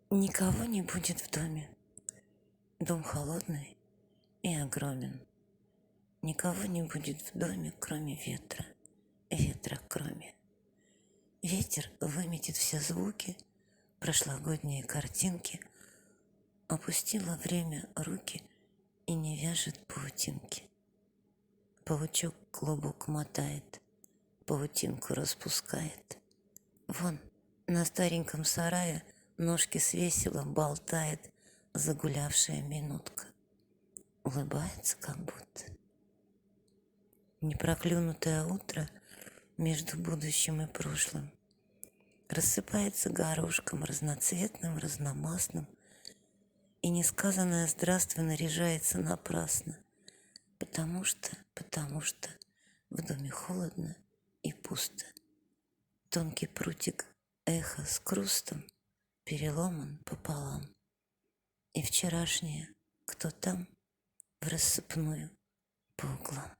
Никого не будет в доме. Дом холодный и огромен. Никого не будет в доме, кроме ветра. Ветра кроме. Ветер выметит все звуки, прошлогодние картинки, опустило время руки и не вяжет паутинки. Паучок клубок мотает, паутинку распускает. Вон на стареньком сарае ножки свесила, болтает загулявшая минутка. Улыбается как будто. Непроклюнутое утро между будущим и прошлым рассыпается горошком разноцветным, разномастным, и несказанное «здравствуй» наряжается напрасно, потому что в доме холодно и пусто. Тонкий прутик эхо с крустом переломан пополам, и вчерашнее «кто там» в рассыпную по углам.